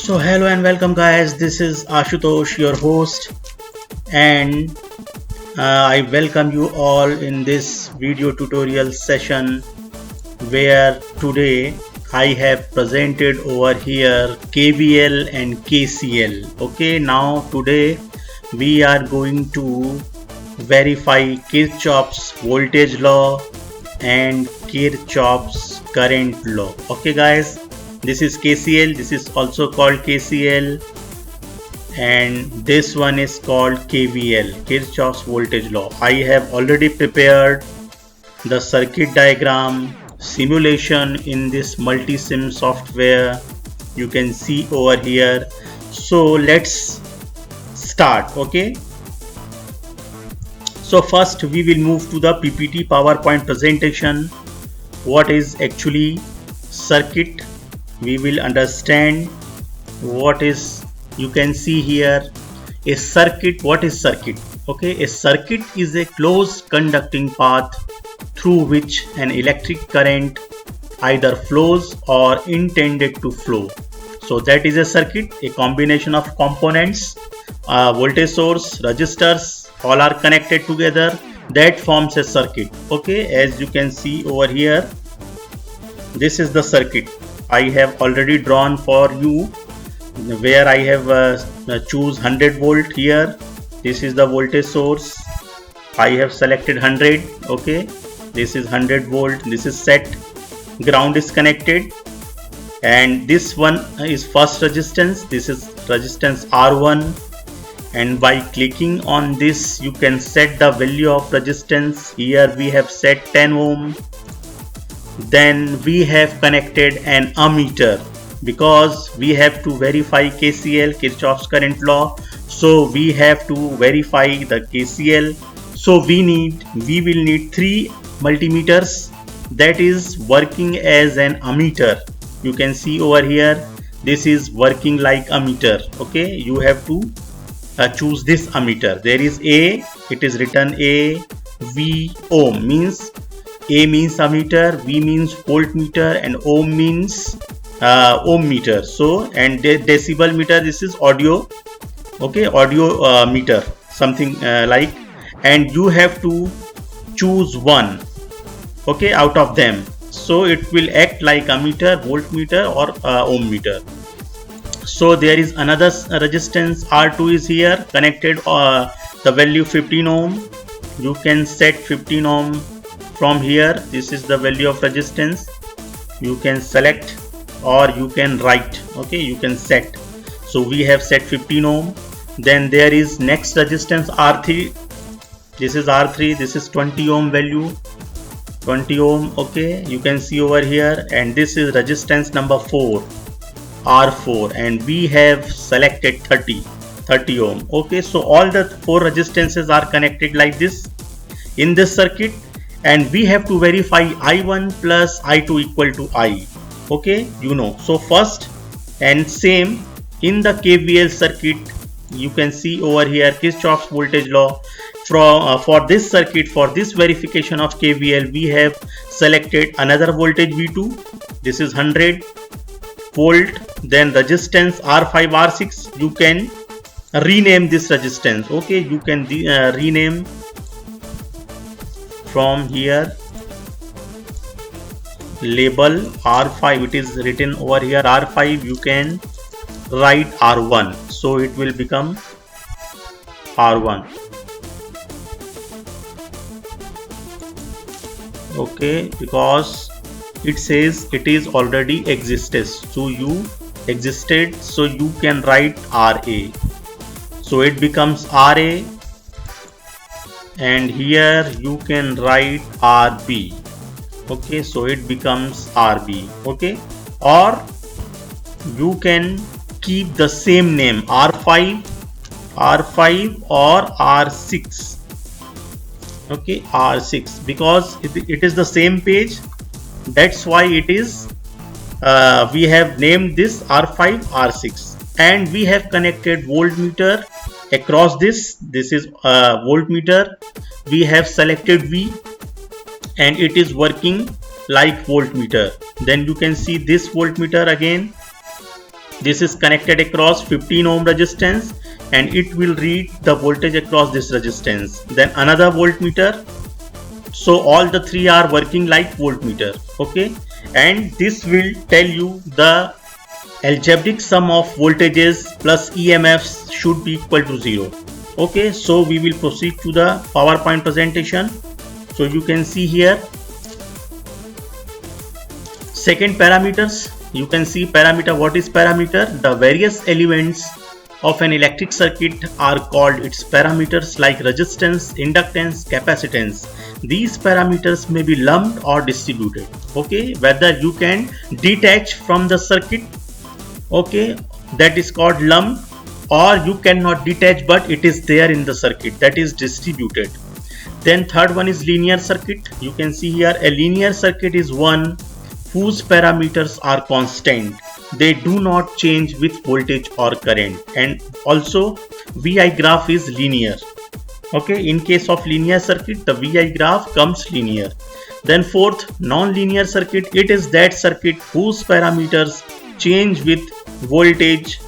So hello and welcome guys, this is Ashutosh, your host, and I welcome you all in this video tutorial session where today I have presented over here KVL and KCL. Okay, now today we are going to verify Kirchhoff's voltage law and Kirchhoff's current law. Okay guys, this is KCL, this is also called KCL, and this one is called KVL, Kirchhoff's voltage law. I have already prepared the circuit diagram simulation in this multisim software. You can see over here. So let's start. Okay, so first we will move to the PPT PowerPoint presentation. What is actually circuit? We will understand what is, you can see here a circuit. What is circuit? Okay, a circuit is a closed conducting path through which an electric current either flows or intended to flow. So that is a circuit, a combination of components, voltage source, resistors, all are connected together. That forms a circuit. Okay, as you can see over here, this is the circuit I have already drawn for you, where I have choose 100 volt here. This is the voltage source. I have selected 100. Okay, this is 100 volt. This is set. Ground is connected, and this one is first resistance. This is resistance R1, and by clicking on this you can set the value of resistance. Here we have set 10 ohm. Then we have connected an ammeter because we have to verify KCL, Kirchhoff's current law. So we have to verify the KCL. So we will need 3 multimeters that is working as an ammeter. You can see over here, this is working like ammeter. Okay, you have to choose this ammeter. There is A, it is written A, V, ohm means A means ammeter, V means voltmeter, and ohm means ohm meter. So, and decibel meter, this is audio. Okay, audio meter, something like, and you have to choose one. Okay, out of them. So it will act like ammeter, voltmeter, or ohm meter. So there is another resistance R2 is here connected. The value 15 ohm. You can set 15 ohm. From here, this is the value of resistance. You can select or you can write. Okay, you can set. So we have set 15 ohm. Then there is next resistance R3. This is R3. This is 20 ohm value. 20 ohm. Okay, you can see over here. And this is resistance number 4, R4. And we have selected 30 ohm. Okay, so all the 4 resistances are connected like this in this circuit. And we have to verify I1 plus I2 equal to I. Okay, you know. So first and same in the KVL circuit, you can see over here Kirchhoff's voltage law. For this circuit, for this verification of KVL, we have selected another voltage V2. This is 100 volt. Then resistance R5, R6. You can rename this resistance. Okay, you can rename from here. Label R5, it is written over here R5. You can write R1, so it will become R1. Okay, because it says it is already existed, so you can write RA, so it becomes RA. And here you can write RB. Okay, so it becomes RB. Okay, or you can keep the same name R5 or R6. Okay, R6, because it is the same page. That's why it is we have named this R5, R6, and we have connected voltmeter across this. This is voltmeter. We have selected V, and it is working like voltmeter. Then you can see this voltmeter again. This is connected across 15 ohm resistance and it will read the voltage across this resistance. Then another voltmeter. So all the three are working like voltmeter. Okay, and this will tell you the algebraic sum of voltages plus EMFs should be equal to 0. Okay, so we will proceed to the PowerPoint presentation. So you can see here second parameters. You can see parameter. What is parameter? The various elements of an electric circuit are called its parameters, like resistance, inductance, capacitance. These parameters may be lumped or distributed. Okay, whether you can detach from the circuit, okay, that is called lump, or you cannot detach but it is there in the circuit, that is distributed. Then third one is linear circuit. You can see here a linear circuit is one whose parameters are constant. They do not change with voltage or current, and also VI graph is linear. Okay, in case of linear circuit, the VI graph comes linear. Then fourth, non-linear circuit. It is that circuit whose parameters change with voltage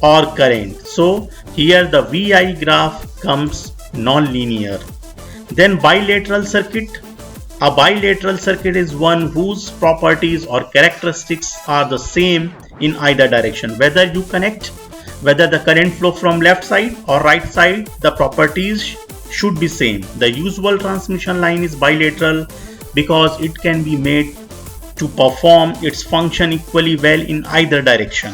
or current. So here the VI graph comes non-linear. Then bilateral circuit. A bilateral circuit is one whose properties or characteristics are the same in either direction. Whether you connect, whether the current flow from left side or right side, the properties should be same. The usual transmission line is bilateral because it can be made to perform its function equally well in either direction.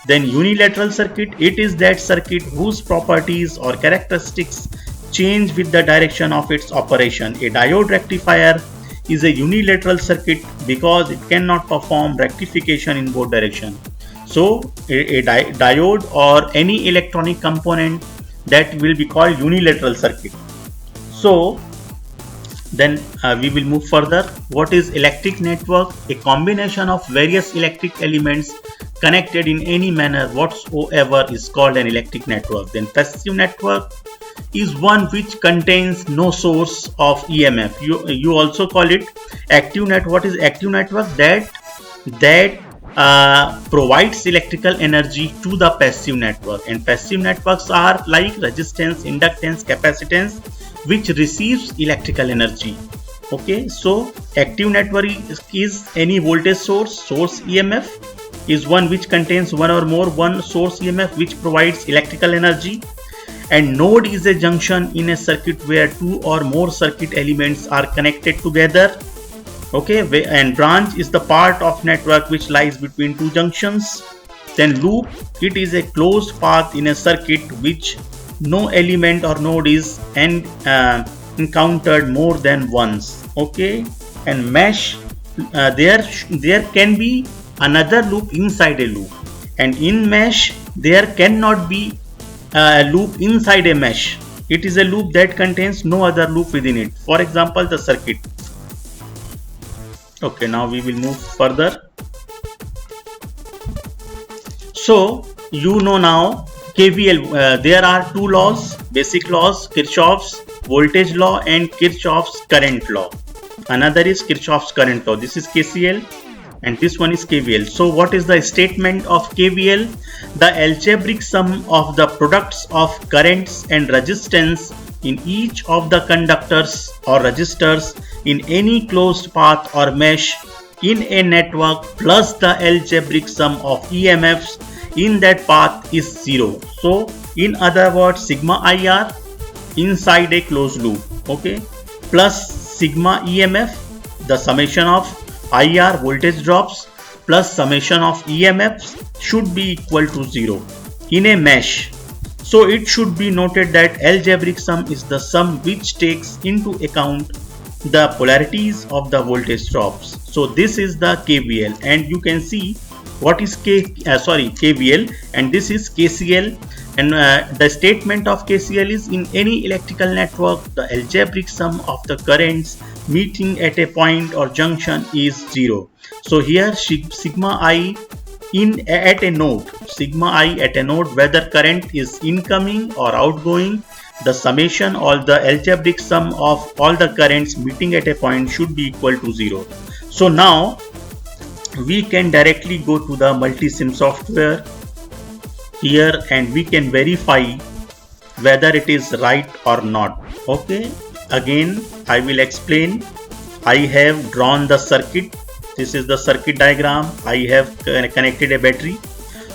Then unilateral circuit. It is that circuit whose properties or characteristics change with the direction of its operation. A diode rectifier is a unilateral circuit because it cannot perform rectification in both directions. So a diode or any electronic component, that will be called unilateral circuit. So then we will move further. What is electric network? A combination of various electric elements connected in any manner whatsoever is called an electric network. Then passive network is one which contains no source of EMF. You also call it active network. What is active network? That provides electrical energy to the passive network. And passive networks are like resistance, inductance, capacitance, which receives electrical energy. Okay, so active network is any voltage source EMF, is one which contains one or more one source EMF which provides electrical energy. And node is a junction in a circuit where two or more circuit elements are connected together. Okay, and branch is the part of network which lies between two junctions. Then loop, it is a closed path in a circuit which no element or node is encountered more than once. Okay, and mesh, there can be another loop inside a loop, and in mesh there cannot be a loop inside a mesh. It is a loop that contains no other loop within it. For example, the circuit. Okay, now we will move further. So you know now KVL. There are two laws, basic laws: Kirchhoff's voltage law and Kirchhoff's current law. Another is Kirchhoff's current law. This is KCL and this one is KVL. So what is the statement of KVL? The algebraic sum of the products of currents and resistance in each of the conductors or resistors in any closed path or mesh in a network plus the algebraic sum of EMFs in that path is 0. So in other words, sigma IR inside a closed loop, okay, plus sigma EMF, the summation of IR voltage drops plus summation of EMFs should be equal to 0 in a mesh. So it should be noted that algebraic sum is the sum which takes into account the polarities of the voltage drops. So this is the KVL, and you can see what is KVL, and this is KCL. And the statement of KCL is, in any electrical network the algebraic sum of the currents meeting at a point or junction is 0. So here sigma I at a node, whether current is incoming or outgoing, the summation or the algebraic sum of all the currents meeting at a point should be equal to 0. So now we can directly go to the multisim software here and we can verify whether it is right or not. Okay, again I will explain. I have drawn the circuit. This is the circuit diagram. I have connected a battery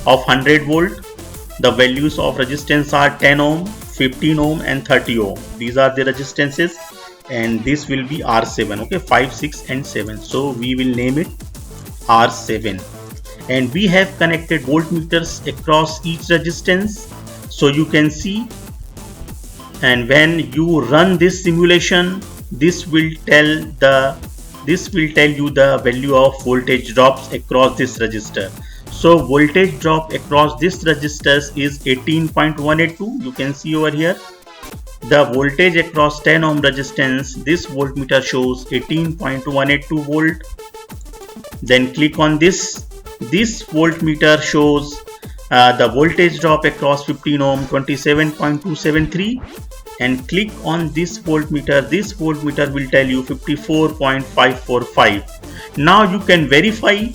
of 100 volt. The values of resistance are 10 ohm, 15 ohm and 30 ohm. These are the resistances, and this will be R7. Okay, 5, 6 and 7. So we will name it R7. And we have connected voltmeters across each resistance. So you can see, and when you run this simulation, this will tell you the value of voltage drops across this resistor. So voltage drop across this resistor is 18.182. You can see over here the voltage across 10 ohm resistance. This voltmeter shows 18.182 volt. Then click on this. This voltmeter shows the voltage drop across 15 ohm 27.273, and click on this voltmeter. This voltmeter will tell you 54.545. Now you can verify.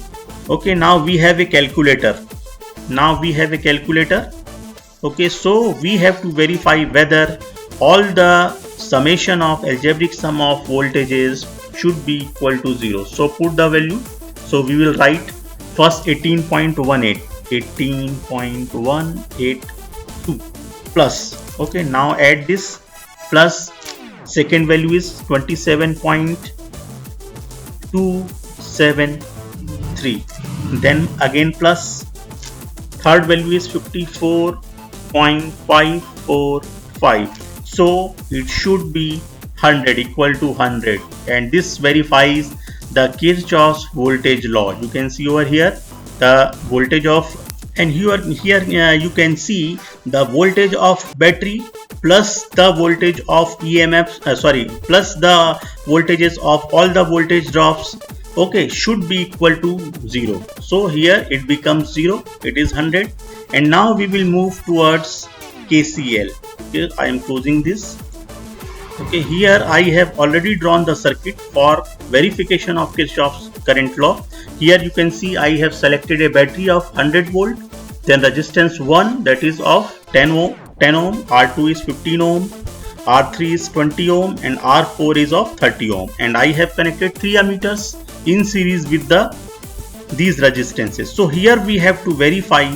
Okay, now we have a calculator. Okay, so we have to verify whether all the summation of algebraic sum of voltages should be equal to 0. So put the value. So we will write first 18.182 plus. Okay, now add this plus second value is 27.273, then again plus third value is 54.545. so it should be 100, equal to 100, and this verifies the Kirchhoff's voltage law. You can see over here the voltage of, and here you can see the voltage of battery plus the voltage of EMF, plus the voltages of all the voltage drops, okay, should be equal to 0. So here it becomes 0, it is 100. And now we will move towards KCL. Here I am closing this. Okay, here I have already drawn the circuit for verification of Kirchhoff's current law. Here you can see I have selected a battery of 100 volt, then resistance 1, that is of 10 ohm, R2 is 15 ohm, R3 is 20 ohm and R4 is of 30 ohm, and I have connected 3 ammeters in series with these resistances. So here we have to verify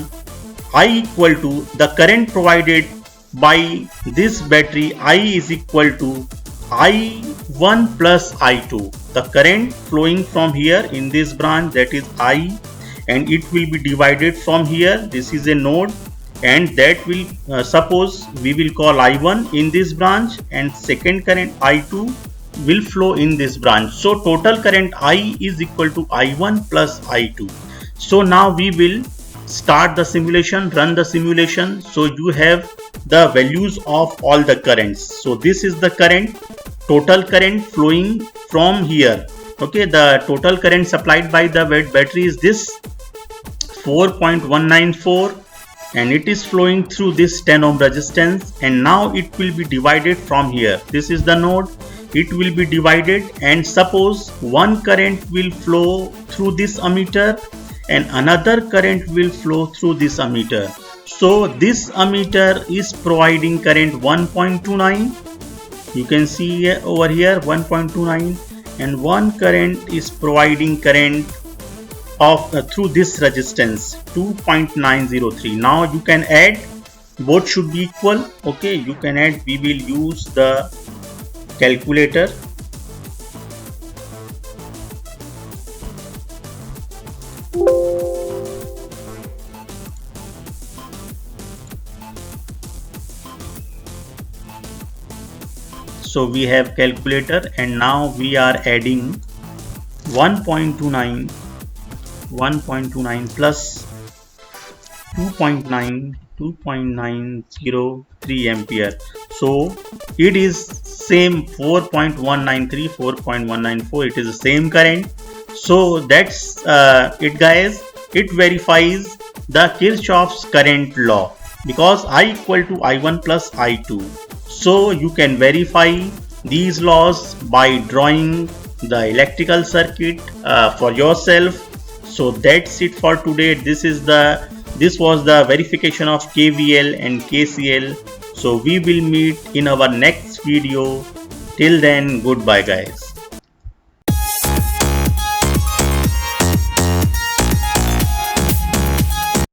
I equal to the current provided by this battery. I is equal to I1 plus I2. The current flowing from here in this branch, that is I, and it will be divided from here. This is a node, and that will suppose we will call I1 in this branch, and second current I2 will flow in this branch. So total current I is equal to I1 plus I2. So now we will start the simulation, run the simulation. So you have the values of all the currents. So this is the current, total current flowing from here. Okay, the total current supplied by the battery is this 4.194, and it is flowing through this 10 ohm resistance, and now it will be divided from here. This is the node, it will be divided, and suppose one current will flow through this ammeter and another current will flow through this ammeter. So this ammeter is providing current 1.29. You can see over here 1.29, and one current is providing current of through this resistance 2.903. Now you can add, both should be equal. Okay, you can add. We will use the calculator. So we have calculator, and now we are adding 1.29 plus 2.903 ampere. So it is same 4.193, 4.194. It is the same current. So that's it, guys. It verifies the Kirchhoff's current law because I equal to I1 plus I2. So you can verify these laws by drawing the electrical circuit for yourself. So that's it for today. This is the This was the verification of KVL and KCL. So we will meet in our next video. Till then, goodbye guys.